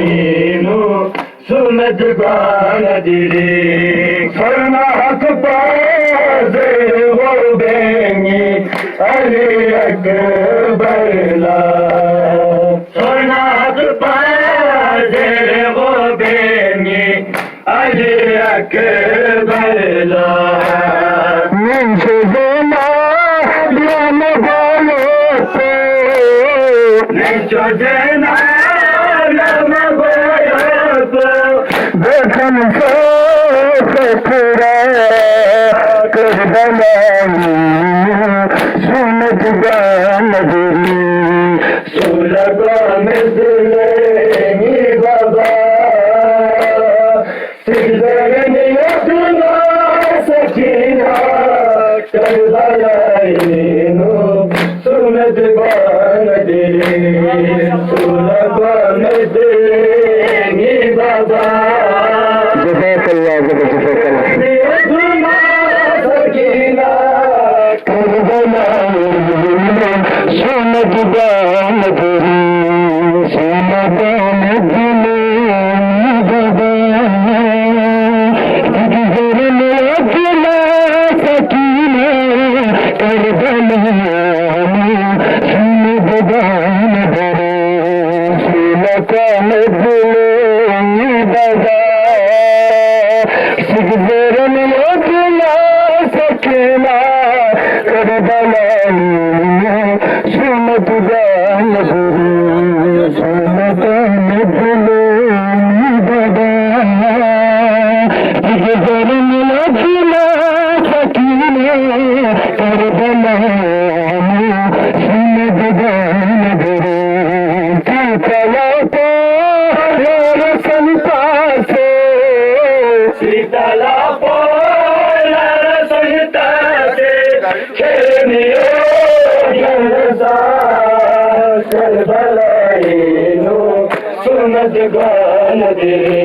बलायनु सुनत गान दिरे सरना हक पासे वो बेंगी अली अकबरला सरना हक पासे वो बेंगी अली अकबरला देखन से ससुरा कर बनाई सुनत गान दिरी सुलगान दिलेंगी बाबा सिद्धरनी अपना सकीना कर बनाईनु सुनत गान दिरी सुलगान दिलेंगी बाबा सुनत गान दिरी सुनत गान दिले बाबा सकीना कर बनाई सुनत गान दिरी सुनत गान दिले बाबा सिगजरन अगला सकीना कर बनाई सुनत गान दिरी सुनत गान दिले बाबा सिगजरन अगला सकीना कर बनाई सुनत गान दिरी चला तो संता से सीताला पोला संता से खेलनियो जलसा चल बलायनु सुनत गान दिरे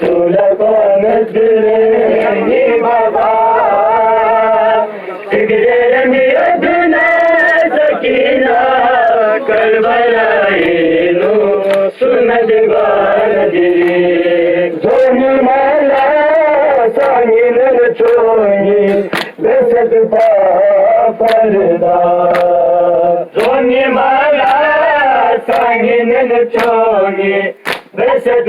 सुलगान दिरेंगी बाबा सिगरेनी अदना सकीना कर बलायनु सुनत गान दिरे जोनी माला सांगिन चोंगी बेसत परदा जोनी माला सांगिन चोंगी बेसत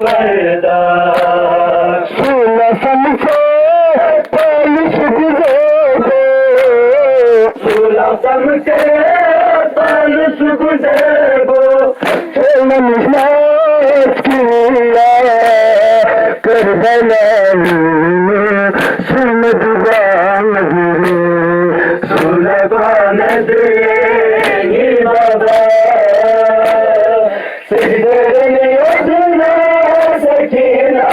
परदा सुना समसे पालिश गुजरे सुला समसे पालिश गुजरे चलन कर बनाई सुनत गान दिरी सुलगान दिरेंगी बाबा सिद्धरनी अदना सकीना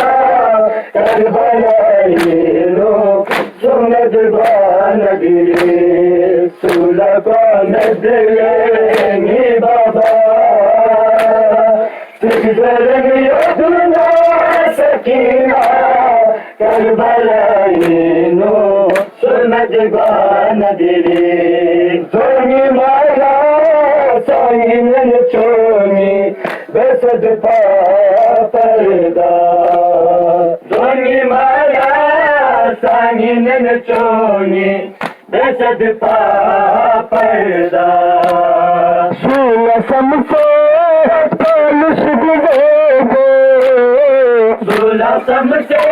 कर बनाईनु सुनत गान दिरे सुलगान दिरेंगी बाबा सिद्धरनी अदना सकीना कर बनाईनु सुनत गान दिरे जोनी माला सांगिन चोंगी बेसत परदा जोनी माला सांगिन चोंगी बेसत परदा सुना समसे पालिश गुजरे सुला समसे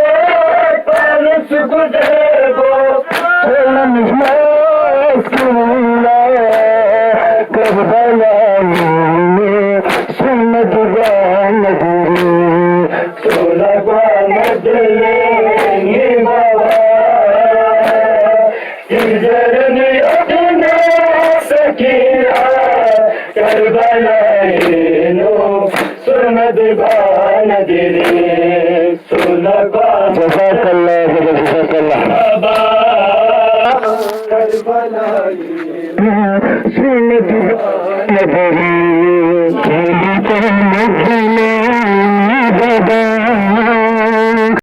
पालिश गुजरे चलन कर बनाई सुनत गान दिरी सुलगान दिलेंगी बाबा सिगरनी अदना सकीना कर बनाईनु सुनत गान दिरे सुलगान बाबा कर बनाईनु सुनत गान दिरी